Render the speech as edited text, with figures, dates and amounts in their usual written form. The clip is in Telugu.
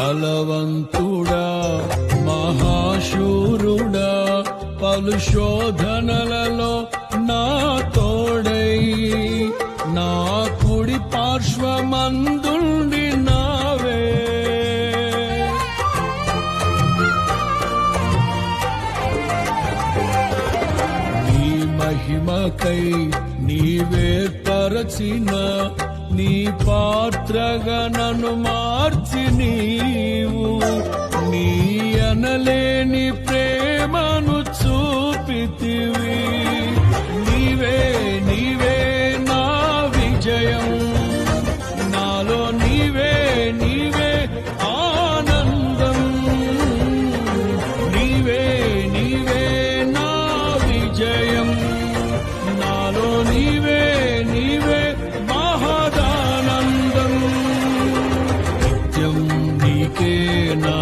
బలవంతుడా మహాశూరుడా పలు శోధనలలో నా తోడై నా కుడి పార్శ్వమందుండి నావే నీ మహిమకై నీవే పరచిన నీ పాత్రగా నన్ను మార్చి నీవు నీ అనలేని ప్రేమను చూపితివి నీవే నీవే నా విజయం నాలో నీవే నీవే ఆనందం నీవే నీవే నా విజయం నాలో నీవే నీవే మహదానందం నిత్యం నీకే నా